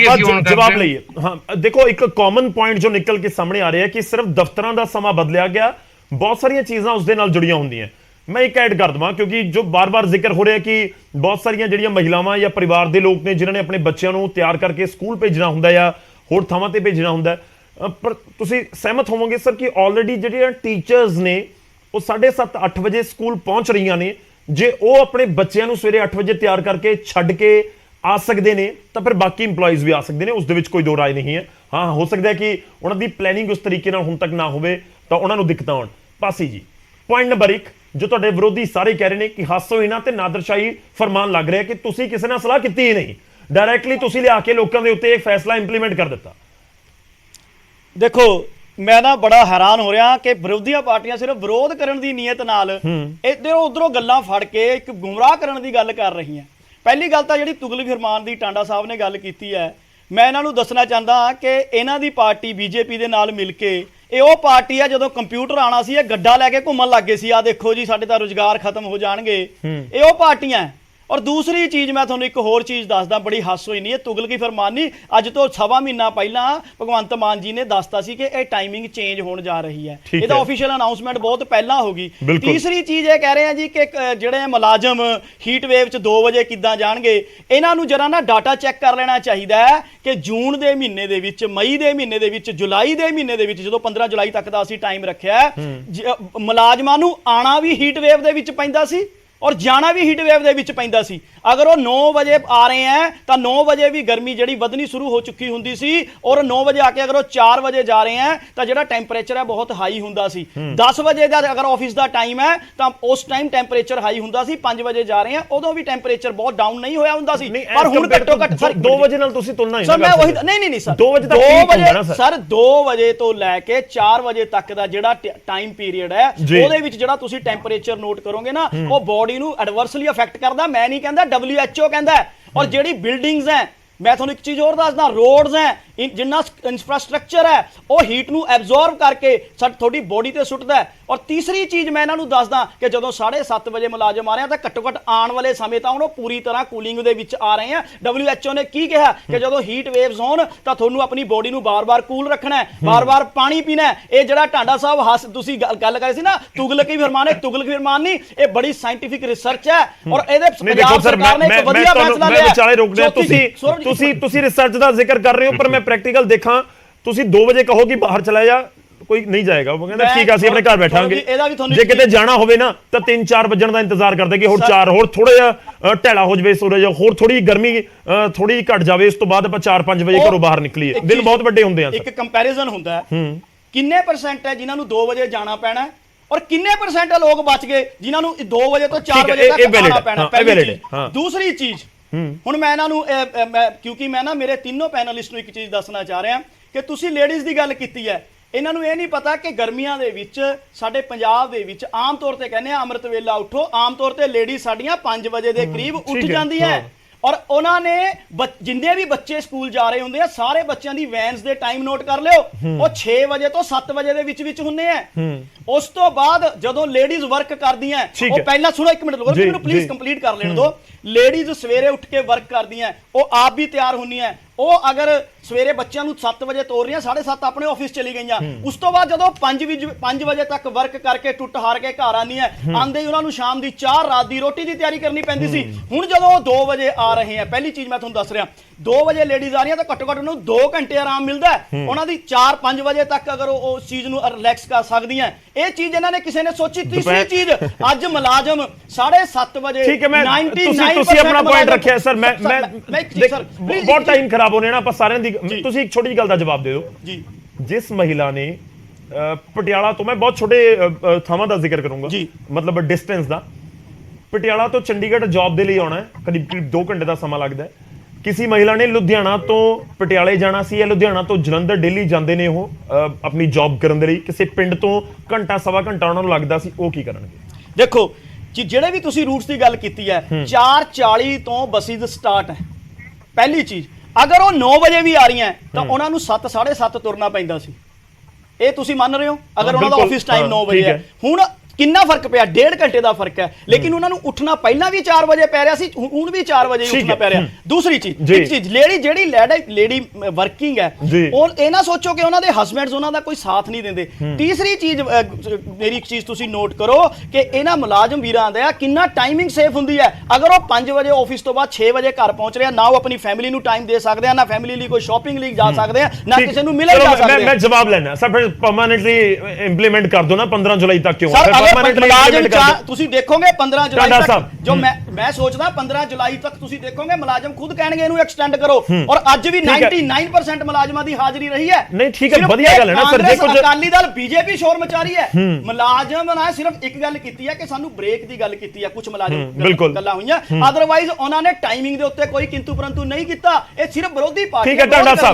ਜਵਾਬ ਲਈਏ। ਹਾਂ ਦੇਖੋ, ਇੱਕ ਕਾਮਨ ਪੁਆਇੰਟ ਜੋ ਨਿਕਲ ਕੇ ਸਾਹਮਣੇ ਆ ਰਿਹਾ ਕਿ ਸਿਰਫ ਦਫ਼ਤਰਾਂ ਦਾ ਸਮਾਂ ਬਦਲਿਆ ਗਿਆ, ਬਹੁਤ ਸਾਰੀਆਂ ਚੀਜ਼ਾਂ ਉਸ ਦੇ ਨਾਲ ਜੁੜੀਆਂ ਹੁੰਦੀਆਂ। ਮੈਂ ਇੱਕ ਐਡ ਕਰ ਦਵਾਂ ਕਿਉਂਕਿ ਜੋ ਬਾਰ-ਬਾਰ ਜ਼ਿਕਰ ਹੋ ਰਿਹਾ ਕਿ ਬਹੁਤ ਸਾਰੀਆਂ ਜਿਹੜੀਆਂ ਮਹਿਲਾਵਾਂ ਜਾਂ ਪਰਿਵਾਰ ਦੇ ਲੋਕ ਨੇ ਜਿਨ੍ਹਾਂ ਨੇ ਆਪਣੇ ਬੱਚਿਆਂ ਨੂੰ ਤਿਆਰ ਕਰਕੇ ਸਕੂਲ ਭੇਜਣਾ ਹੁੰਦਾ ਜਾਂ ਹੋਰ ਥਾਵਾਂ ਤੇ ਭੇਜਣਾ ਹੁੰਦਾ, ਪਰ ਤੁਸੀਂ ਸਹਿਮਤ ਹੋਵੋਗੇ ਸਰ ਕਿ ਆਲਰੇਡੀ ਜਿਹੜੀਆਂ ਟੀਚਰਸ ਨੇ ਉਹ 7:30 8 ਵਜੇ ਸਕੂਲ ਪਹੁੰਚ ਰਹੀਆਂ ਨੇ। ਜੇ ਉਹ ਆਪਣੇ ਬੱਚਿਆਂ ਨੂੰ ਸਵੇਰੇ 8 ਵਜੇ ਤਿਆਰ ਕਰਕੇ ਛੱਡ ਕੇ ਆ ਸਕਦੇ ਨੇ ਤਾਂ ਫਿਰ ਬਾਕੀ ਇੰਪਲੋਈਜ਼ ਵੀ ਆ ਸਕਦੇ ਨੇ, ਉਸ ਦੇ ਵਿੱਚ ਕੋਈ ਦੋ ਰਾਏ ਨਹੀਂ ਹੈ। ਹਾਂ, ਹੋ ਸਕਦਾ ਹੈ ਕਿ ਉਹਨਾਂ ਦੀ ਪਲੈਨਿੰਗ ਉਸ ਤਰੀਕੇ ਨਾਲ ਹੁਣ ਤੱਕ ਨਾ ਹੋਵੇ ਤਾਂ ਉਹਨਾਂ ਨੂੰ ਦਿੱਕਤਾਂ ਆਉਣ। ਪਾਸੀ ਜੀ, ਪੁਆਇੰਟ ਨੰਬਰ 1 ਜੋ ਤੁਹਾਡੇ ਵਿਰੋਧੀ ਸਾਰੇ ਕਹਿ ਰਹੇ ਨੇ ਕਿ ਹਾਸੋਹੀਣਾ ਤੇ ਨਾਦਰਸ਼ਾਹੀ ਫਰਮਾਨ ਲੱਗ ਰਿਹਾ ਕਿ ਤੁਸੀਂ ਕਿਸੇ ਨਾਲ ਸਲਾਹ ਕੀਤੀ ਹੀ ਨਹੀਂ, ਡਾਇਰੈਕਟਲੀ ਤੁਸੀਂ ਲਿਆ ਕੇ ਲੋਕਾਂ ਦੇ ਉੱਤੇ ਇੱਕ ਫੈਸਲਾ ਇੰਪਲੀਮੈਂਟ ਕਰ ਦਿੱਤਾ। ਦੇਖੋ, ਮੈਂ ਨਾ ਬੜਾ ਹੈਰਾਨ ਹੋ ਰਿਹਾ ਕਿ ਵਿਰੋਧੀਆਂ ਪਾਰਟੀਆਂ ਸਿਰਫ ਵਿਰੋਧ ਕਰਨ ਦੀ ਨੀਅਤ ਨਾਲ ਇੱਧਰੋਂ ਉਧਰੋਂ ਗੱਲਾਂ ਫੜ ਕੇ ਇੱਕ ਗੁੰਮਰਾਹ ਕਰਨ ਦੀ ਗੱਲ ਕਰ ਰਹੀਆਂ। ਪਹਿਲੀ ਗੱਲ ਤਾਂ ਜਿਹੜੀ ਤੁਗਲਕ ਫਰਮਾਨ ਦੀ ਟਾਂਡਾ ਸਾਹਿਬ ਨੇ ਗੱਲ ਕੀਤੀ ਹੈ, ਮੈਂ ਇਹਨਾਂ ਨੂੰ ਦੱਸਣਾ ਚਾਹੁੰਦਾ ਹਾਂ ਕਿ ਇਹਨਾਂ ਦੀ ਪਾਰਟੀ ਬੀਜੇਪੀ ਦੇ ਨਾਲ ਮਿਲ ਕੇ ਇਹ ਉਹ ਪਾਰਟੀ ਆ ਜਦੋਂ ਕੰਪਿਊਟਰ ਆਣਾ ਸੀ ਇਹ ਗੱਡਾ ਲੈ ਕੇ ਘੁੰਮਣ ਲੱਗੇ ਸੀ। ਆ ਦੇਖੋ ਜੀ ਸਾਡੇ ਤਾਂ ਰੁਜ਼ਗਾਰ ਖਤਮ ਹੋ ਜਾਣਗੇ, ਇਹ ਉਹ ਪਾਰਟੀਆਂ। ਔਰ ਦੂਸਰੀ ਚੀਜ਼ ਮੈਂ ਤੁਹਾਨੂੰ ਇੱਕ ਹੋਰ ਚੀਜ਼ ਦੱਸਦਾ, ਬੜੀ ਹਾਸੋ ਹੀ ਨਹੀਂ, ਇਹ ਤੁਗਲਕੀ ਫਰਮਾਨ ਨਹੀਂ। ਅੱਜ ਤੋਂ 1.25 ਮਹੀਨਾ ਪਹਿਲਾਂ ਭਗਵੰਤ ਮਾਨ ਜੀ ਨੇ ਦੱਸਤਾ ਸੀ ਕਿ ਇਹ ਟਾਈਮਿੰਗ ਚੇਂਜ ਹੋਣ ਜਾ ਰਹੀ ਹੈ। ਇਹਦਾ ਆਫੀਸ਼ੀਅਲ ਅਨਾਉਂਸਮੈਂਟ ਬਹੁਤ ਪਹਿਲਾਂ ਹੋ ਗਈ। ਤੀਸਰੀ ਚੀਜ਼ ਇਹ ਕਹਿ ਰਹੇ ਆ ਜੀ ਕਿ ਜਿਹੜੇ ਮੁਲਾਜ਼ਮ ਹੀਟ ਵੇਵ 'ਚ 2 ਵਜੇ ਕਿੱਦਾਂ ਜਾਣਗੇ, ਇਹਨਾਂ ਨੂੰ ਜਰਾ ਨਾ ਡਾਟਾ ਚੈੱਕ ਕਰ ਲੈਣਾ ਚਾਹੀਦਾ ਹੈ ਕਿ ਜੂਨ ਦੇ ਮਹੀਨੇ ਦੇ ਵਿੱਚ, ਮਈ ਦੇ ਮਹੀਨੇ ਦੇ ਵਿੱਚ, ਜੁਲਾਈ ਦੇ ਮਹੀਨੇ ਦੇ ਵਿੱਚ, ਜਦੋਂ 15 ਜੁਲਾਈ ਤੱਕ ਦਾ ਅਸੀਂ ਟਾਈਮ ਰੱਖਿਆ, ਮੁਲਾਜ਼ਮਾਂ ਨੂੰ ਆਣਾ ਵੀ ਹੀਟ ਵੇਵ ਦੇ ਵਿੱਚ ਪੈਂਦਾ ਸੀ ਔਰ ਜਾਣਾ ਵੀ ਹੀਟ ਵੇਵ ਦੇ ਵਿੱਚ ਪੈਂਦਾ ਸੀ। ਅਗਰ ਉਹ 9 ਵਜੇ ਆ ਰਹੇ ਹੈ ਤਾਂ 9 ਵਜੇ ਵੀ ਗਰਮੀ ਜਿਹੜੀ ਵਧਣੀ ਸ਼ੁਰੂ ਹੋ ਚੁੱਕੀ ਹੁੰਦੀ ਸੀ ਔਰ 9 ਵਜੇ ਆ ਕੇ ਅਗਰ ਉਹ 4 ਵਜੇ ਜਾ ਰਹੇ ਹੈ ਤਾਂ ਜਿਹੜਾ ਟੈਂਪਰੇਚਰ ਹੈ ਬਹੁਤ ਹਾਈ ਹੁੰਦਾ ਸੀ। 10 ਵਜੇ ਦਾ ਅਗਰ ਆਫਿਸ ਦਾ ਟਾਈਮ ਹੈ ਤਾਂ ਉਸ ਟਾਈਮ ਟੈਂਪਰੇਚਰ ਹਾਈ ਹੁੰਦਾ ਸੀ। 5 ਵਜੇ ਜਾ ਰਹੇ ਹੈ ਉਦੋਂ ਵੀ ਟੈਂਪਰੇਚਰ ਬਹੁਤ ਡਾਊਨ ਨਹੀਂ ਹੋਇਆ ਹੁੰਦਾ ਸੀ। ਪਰ ਹੁਣ ਘੱਟੋ ਘੱਟ ਸਰ 2 ਵਜੇ ਨਾਲ ਤੁਸੀਂ ਤੁਲਨਾ ਹੀ ਨਾ ਕਰ ਸਕਦੇ। ਸਰ ਮੈਂ ਉਹੀ ਨਹੀਂ ਸਰ 2 ਵਜੇ ਤੱਕ ਠੀਕ ਹੁੰਦਾ ਨਾ ਸਰ। 2 ਵਜੇ ਤੋਂ ਲੈ ਕੇ 4 ਵਜੇ ਤੱਕ ਦਾ ਜਿਹੜਾ ਟਾਈਮ ਪੀਰੀਅਡ ਹੈ ਉਹਦੇ ਵਿੱਚ ਜਿਹੜਾ ਤੁਸੀਂ ਟੈਂਪਰੇਚਰ ਨੋਟ ਕਰੋਗੇ ਨਾ ਉਹ ਬੋਡੀ ਨੂੰ ਐਡਵਰਸਲੀ ਅਫੈਕਟ ਕਰਦਾ। ਮੈਂ ਨਹੀਂ ਕਹਿੰਦਾ, WHO ਕਹਿੰਦਾ। और ਜਿਹੜੀ ਬਿਲਡਿੰਗਸ ਹੈ, ਮੈਂ ਤੁਹਾਨੂੰ ਇੱਕ ਚੀਜ਼ ਹੋਰ ਦੱਸਦਾ, ਰੋਡਸ ਹੈ, ਜਿੰਨਾ ਇਨਫਰਾਸਟ੍ਰਕਚਰ ਹੈ ਉਹ ਹੀਟ ਨੂੰ ਐਬਜ਼ੌਰਬ ਕਰਕੇ ਤੁਹਾਡੀ ਬੋਡੀ ਤੇ ਸੁੱਟਦਾ ਹੈ। ਔਰ ਤੀਸਰੀ ਚੀਜ਼ ਮੈਂ ਇਹਨਾਂ ਨੂੰ ਦੱਸਦਾ ਕਿ ਜਦੋਂ 7:30 ਵਜੇ ਮੁਲਾਜ਼ਮ ਆ ਰਹੇ ਆ ਤਾਂ ਘੱਟੋ ਘੱਟ ਆਉਣ ਵਾਲੇ ਸਮੇਂ ਤਾਂ ਉਹ ਪੂਰੀ ਤਰ੍ਹਾਂ ਕੂਲਿੰਗ ਦੇ ਵਿੱਚ ਆ ਰਹੇ ਆ। WHO ਨੇ ਕੀ ਕਿਹਾ ਕਿ ਜਦੋਂ ਹੀਟ ਵੇਵਸ ਹੋਣ ਤਾਂ ਤੁਹਾਨੂੰ ਆਪਣੀ ਬੋਡੀ ਨੂੰ ਬਾਰ-ਬਾਰ ਕੂਲ ਰੱਖਣਾ ਹੈ, ਬਾਰ-ਬਾਰ ਪਾਣੀ ਪੀਣਾ ਹੈ। ਇਹ ਜਿਹੜਾ ਟਾਂਡਾ ਸਾਹਿਬ ਤੁਸੀਂ ਗੱਲ ਕਰੀ ਸੀ ਨਾ ਤੁਗਲਕੀ ਫਰਮਾਨ ਹੈ, ਤੁਗਲਕੀ ਫਰਮਾਨ ਨਹੀਂ, ਇਹ ਬੜੀ ਸਾਇੰਟਿਫਿਕ ਰਿਸਰਚ ਹੈ ਔਰ ਇਹਦੇ ਪੰਜਾਬ ਸਰਕਾਰ ਨੇ ਇੱਕ ਵਧੀਆ ਫੈਸਲਾ ਲਿਆ। ਵਿਚਾਲੇ ਰੋਕ ਲਿਆ ਤੁਸੀਂ ਰਿਸਰਚ ਦਾ ਜ਼ਿਕਰ ਕਰ ਰਹੇ ਹੋ ਪਰ ਮੈਂ ਪ੍ਰੈਕਟੀਕਲ ਦੇਖਾਂ, ਤੁਸੀਂ 2 ਵਜੇ ਕਹੋ ਕਿ ਬਾਹਰ ਚਲਾ ਜਾ, ਕੋਈ ਨਹੀਂ ਜਾਏਗਾ। ਉਹ ਕਹਿੰਦਾ ਠੀਕ ਆ ਅਸੀਂ ਆਪਣੇ ਘਰ ਬੈਠਾਂਗੇ। ਜੇ ਕਿਤੇ ਜਾਣਾ ਹੋਵੇ ਨਾ ਤਾਂ 3-4 ਵਜਣ ਦਾ ਇੰਤਜ਼ਾਰ ਕਰਦੇ ਕਿ ਹੋਰ 4 ਹੋਰ ਥੋੜਾ ਜਿਹਾ ਢੈਲਾ ਹੋ ਜਾਵੇ ਸੂਰਜ, ਹੋਰ ਥੋੜੀ ਗਰਮੀ ਥੋੜੀ ਘਟ ਜਾਵੇ, ਉਸ ਤੋਂ ਬਾਅਦ ਆਪਾਂ 4-5 ਵਜੇ ਘਰੋਂ ਬਾਹਰ ਨਿਕਲੀਏ। ਦਿਨ ਬਹੁਤ ਵੱਡੇ ਹੁੰਦੇ ਆ। ਇੱਕ ਕੰਪੈਰੀਜ਼ਨ ਹੁੰਦਾ ਹੈ, ਕਿੰਨੇ ਪਰਸੈਂਟ ਹੈ ਜਿਨ੍ਹਾਂ ਨੂੰ 2 ਵਜੇ ਜਾਣਾ ਪੈਣਾ ਔਰ ਕਿੰਨੇ ਪਰਸੈਂਟ ਲੋਕ ਬਚ ਗਏ ਜਿਨ੍ਹਾਂ ਨੂੰ 2 ਵਜੇ ਤੋਂ 4 ਵਜੇ ਤੱਕ ਆਉਣਾ ਪੈਣਾ। ਦੂਸਰੀ ਚੀਜ਼ ਹੁਣ ਮੈਂ ਇਹਨਾਂ ਨੂੰ ਕਿਉਂਕਿ ਮੈਂ ਨਾ ਮੇਰੇ ਤਿੰਨੋਂ ਪੈਨਲਿਸਟ ਨੂੰ ਇੱਕ ਚੀਜ਼ ਦੱਸਣਾ ਚਾਹ ਰਿਹਾ ਕਿ ਤੁਸੀਂ ਲੇਡੀਜ਼ ਦੀ ਗੱਲ ਕੀਤੀ ਹੈ, ਇਹਨਾਂ ਨੂੰ ਇਹ ਨਹੀਂ ਪਤਾ ਕਿ ਗਰਮੀਆਂ ਦੇ ਵਿੱਚ ਸਾਡੇ ਪੰਜਾਬ ਦੇ ਵਿੱਚ ਆਮ ਤੌਰ ਤੇ ਕਹਿੰਦੇ ਆ ਅੰਮ੍ਰਿਤ ਵੇਲਾ ਉੱਠੋ, ਆਮ ਤੌਰ ਤੇ ਲੇਡੀਜ਼ ਸਾਡੀਆਂ 5 ਵਜੇ ਦੇ ਕਰੀਬ ਉੱਠ ਜਾਂਦੀਆਂ ਔਰ ਉਹਨਾਂ ਨੇ ਜਿੰਨੇ ਵੀ ਬੱਚੇ ਸਕੂਲ ਜਾ ਰਹੇ ਹੁੰਦੇ ਆ ਸਾਰੇ ਬੱਚਿਆਂ ਦੀ ਵੈਨਸ ਦੇ ਟਾਈਮ ਨੋਟ ਕਰ ਲਿਓ, ਉਹ 6 ਵਜੇ ਤੋਂ 7 ਵਜੇ ਦੇ ਵਿੱਚ ਹੁੰਦੇ ਆ। ਉਸ ਤੋਂ ਬਾਅਦ ਜਦੋਂ ਲੇਡੀਜ਼ ਵਰਕ ਕਰਦੀਆਂ ਠੀਕ ਉਹ ਹੈ। ਪਹਿਲਾਂ ਸੁਣੋ, ਇੱਕ ਮਿੰਟ ਰੁਕੋ, ਜੀ, ਮੈਨੂੰ ਪਲੀਜ਼ ਜੀ। ਕੰਪਲੀਟ ਕਰ ਲੈਣ ਦਿਓ। ਲੇਡੀਜ਼ ਸਵੇਰੇ ਉੱਠ ਕੇ ਵਰਕ ਕਰਦੀਆਂ, ਉਹ ਆਪ ਵੀ ਤਿਆਰ ਹੁੰਦੀਆਂ, ਉਹ ਅਗਰ ਸਵੇਰੇ ਬੱਚਿਆਂ ਨੂੰ 7 ਵਜੇ ਤੋਰ ਰਹੀਆਂ, 7:30 ਆਪਣੇ ਆਫਿਸ ਚਲੀ ਗਈਆਂ, ਉਸ ਤੋਂ ਬਾਅਦ ਜਦੋਂ 5 ਵਜੇ ਤੱਕ ਵਰਕ ਕਰਕੇ ਟੁੱਟ ਹਾਰ ਕੇ ਘਰ ਆਉਂਦੀਆਂ, ਆਂਦੇ ਹੀ ਉਹਨਾਂ ਨੂੰ ਸ਼ਾਮ ਦੀ 4 ਰਾਤ ਦੀ ਰੋਟੀ ਦੀ ਤਿਆਰੀ ਕਰਨੀ ਪੈਂਦੀ ਸੀ। ਹੁਣ ਜਦੋਂ ਉਹ 2 ਵਜੇ ਆ ਰਹੇ ਆ, ਪਹਿਲੀ ਚੀਜ਼ ਮੈਂ ਤੁਹਾਨੂੰ ਦੱਸ ਰਿਹਾ, 2 ਵਜੇ ਲੇਡੀਜ਼ ਆ ਰਹੀਆਂ ਤਾਂ ਘੱਟੋ ਘੱਟ ਉਹਨੂੰ 2 ਘੰਟੇ ਆਰਾਮ ਮਿਲਦਾ ਹੈ। ਉਹਨਾਂ ਦੀ 4-5 ਵਜੇ ਤੱਕ ਅਗਰ ਉਹ ਉਸ ਚੀਜ਼ ਨੂੰ ਰਿਲੈਕਸ ਕਰ ਸਕਦੀਆਂ, ਇਹ ਚੀਜ਼ ਇਹਨਾਂ ਨੇ ਕਿਸੇ ਨੇ ਸੋਚੀ। ਤੀਸਰੀ ਚੀਜ਼, ਅੱਜ ਮੁਲਾਜ਼ਮ 7:30 ਵਜੇ ਠੀਕ ਹੈ, ਮੈਂ 99% ਤੁਸੀਂ ਆਪਣਾ ਪੁਆਇੰਟ ਰੱਖਿਆ ਸਰ। ਮੈਂ ਇੱਕ ਚੀਜ਼ ਸਰ, please, ਬਹੁਤ ਟਾਈਮ ਖਰਾਬ ਹੋਣੇ ਨਾ ਆਪਾਂ ਸਾਰਿਆਂ ਦੀ। ਤੁਸੀਂ ਇੱਕ ਛੋਟੀ ਜਿਹੀ ਗੱਲ ਦਾ ਜਵਾਬ ਦੇ ਦਿਓ ਜੀ। ਜਿਸ ਮਹਿਲਾ ਨੇ ਪਟਿਆਲਾ ਤੋਂ, ਮੈਂ ਬਹੁਤ ਛੋਟੇ ਥਾਵਾਂ ਦਾ ਜ਼ਿਕਰ ਕਰੂੰਗਾ ਜੀ, ਮਤਲਬ ਡਿਸਟੈਂਸ ਦਾ, ਪਟਿਆਲਾ ਤੋਂ ਚੰਡੀਗੜ੍ਹ ਜੌਬ ਦੇ ਲਈ ਆਉਣਾ ਹੈ, ਕਰੀਬ 2 ਘੰਟੇ ਦਾ ਸਮਾਂ ਲੱਗਦਾ ਹੈ। ਕਿਸੇ ਮਹਿਲਾ ਨੇ ਲੁਧਿਆਣਾ ਤੋਂ ਪਟਿਆਲੇ ਜਾਣਾ ਸੀ ਜਾਂ ਲੁਧਿਆਣਾ ਤੋਂ ਜਲੰਧਰ ਡੇਲੀ ਜਾਂਦੇ ਨੇ ਉਹ ਆਪਣੀ ਜੌਬ ਕਰਨ ਦੇ ਲਈ, ਕਿਸੇ ਪਿੰਡ ਤੋਂ ਘੰਟਾ ਸਵਾ ਘੰਟਾ ਉਹਨਾਂ ਨੂੰ ਲੱਗਦਾ ਸੀ, ਉਹ ਕੀ ਕਰਨਗੇ? ਦੇਖੋ ਜੀ, ਜਿਹੜੇ ਵੀ ਤੁਸੀਂ ਰੂਟਸ ਦੀ ਗੱਲ ਕੀਤੀ ਹੈ, 4:40 ਤੋਂ ਬੱਸਿਸ ਸਟਾਰਟ ਹੈ। ਪਹਿਲੀ ਚੀਜ਼, ਅਗਰ ਉਹ 9 ਵਜੇ ਵੀ ਆ ਰਹੀਆਂ ਤਾਂ ਉਹਨਾਂ ਨੂੰ 7-7:30 ਤੁਰਨਾ ਪੈਂਦਾ ਸੀ। ਇਹ ਤੁਸੀਂ ਮੰਨ ਰਹੇ ਹੋ? ਅਗਰ ਉਹਨਾਂ ਦਾ ਬਿਲਕੁਲ, ਆਫਿਸ ਟਾਈਮ 9 ਠੀਕ ਵਜੇ ਹੈ, ਹੈ। ਹੁਣ ਕਿੰਨਾ ਫਰਕ ਪਿਆ? 1.5 ਘੰਟੇ ਦਾ ਫਰਕ ਹੈ। ਲੇਕਿਨ ਉਹਨਾਂ ਨੂੰ ਉੱਠਣਾ ਪਹਿਲਾਂ ਵੀ 4 ਵਜੇ ਪੈ ਰਿਹਾ ਸੀ, ਹੁਣ ਵੀ 4 ਵਜੇ ਹੀ ਠੀਕ ਉੱਠਣਾ ਹੈ। ਪੈ ਰਿਹਾ। ਦੂਸਰੀ ਚੀਜ਼, ਜੀ। ਇੱਕ ਚੀਜ਼, ਜਿਹੜੀ ਲੇਡੀ ਵਰਕਿੰਗ ਹੈ, ਜੀ। ਉਹ ਇਹ ਨਾ ਸੋਚੋ ਕਿ ਉਹਨਾਂ ਦੇ ਹਸਬੈਂਡਸ ਉਹਨਾਂ ਦਾ ਕੋਈ ਸਾਥ ਨਹੀਂ ਦਿੰਦੇ। ਤੀਸਰੀ ਚੀਜ਼, ਮੇਰੀ ਇੱਕ ਚੀਜ਼ ਤੁਸੀਂ ਨੋਟ ਕਰੋ ਕਿ ਇਹਨਾਂ ਮੁਲਾਜ਼ਮ ਵੀਰਾਂ ਦਾ ਕਿੰਨਾ ਟਾਈਮਿੰਗ ਸੇਫ ਹੁੰਦੀ ਹੈ। ਅਗਰ ਉਹ 5 ਵਜੇ ਆਫਿਸ ਤੋਂ ਬਾਅਦ 6 ਵਜੇ ਘਰ ਪਹੁੰਚ ਰਿਹਾ, ਨਾ ਉਹ ਆਪਣੀ ਫੈਮਿਲੀ ਨੂੰ ਟਾਈਮ ਦੇ ਸਕਦੇ ਆ, ਨਾ ਫੈਮਿਲੀ ਲਈ ਕੋਈ ਸ਼ਾਪਿੰਗ ਲਈ ਜਾ ਸਕਦੇ ਆ, ਨਾ ਕਿਸੇ ਨੂੰ ਮਿਲੇ ਜਾ ਸਕਦੇ ਮੈਂ ਜਵਾਬ ਲੈਣਾ ਸਰ। ਫਿਰ ਪਰਮਾਨੈਂਟਲੀ ਇੰਪਲੀਮੈਂਟ ਕਰ ਦੋ ਨਾ 15 ਜੁਲਾਈ ਤੱਕ। ਕਿਉਂ ਸਰ? ਪਰਮਾਨੈਂਟਲੀ ਤੁਸੀਂ ਦੇਖੋਗੇ 15 ਜੁਲਾਈ ਟਾਂਡਾ ਤੱਕ, ਸਾਹਿਬ, ਜੋ ਮੈਂ ਸੋਚਦਾ 15 ਜੁਲਾਈ ਤੱਕ ਤੁਸੀਂ ਦੇਖੋਗੇ ਮੁਲਾਜ਼ਮ ਖੁਦ ਕਹਿਣਗੇ ਇਹਨੂੰ ਐਕਸਟੈਂਡ ਕਰੋ। ਔਰ ਅੱਜ ਵੀ 99% ਮੁਲਾਜ਼ਮਾਂ ਦੀ ਹਾਜ਼ਰੀ ਰਹੀ ਹੈ। ਨਹੀਂ, ਠੀਕ ਹੈ, ਸਿਰਫ ਵਧੀਆ ਗੱਲ ਹੈ ਨਾ ਸਰ। ਜੇ ਕੁਝ ਅਕਾਲੀ ਦਲ ਬੀਜੇਪੀ ਸ਼ੋਰ ਮਚਾ ਰਹੀ ਹੈ, ਮੁਲਾਜ਼ਮ ਨੇ ਸਿਰਫ ਇੱਕ ਗੱਲ ਕੀਤੀ ਹੈ ਕਿ ਸਾਨੂੰ ਬ੍ਰੇਕ ਦੀ ਗੱਲ ਕੀਤੀ ਹੈ, ਕੁਝ ਮੁਲਾਜ਼ਮ ਗੱਲਾਂ ਹੋਈਆਂ, ਅਦਰਵਾਈਜ਼ ਉਹਨਾਂ ਨੇ ਟਾਈਮਿੰਗ ਦੇ ਉੱਤੇ ਕੋਈ ਕਿੰਤੂ ਪਰੰਤੂ ਨਹੀਂ ਕੀਤਾ। ਇਹ ਸਿਰਫ ਵਿਰੋਧੀ ਪਾਰਟੀ ਠੀਕ ਹੈ ਟਾਂਡਾ ਸਾਹਿਬ।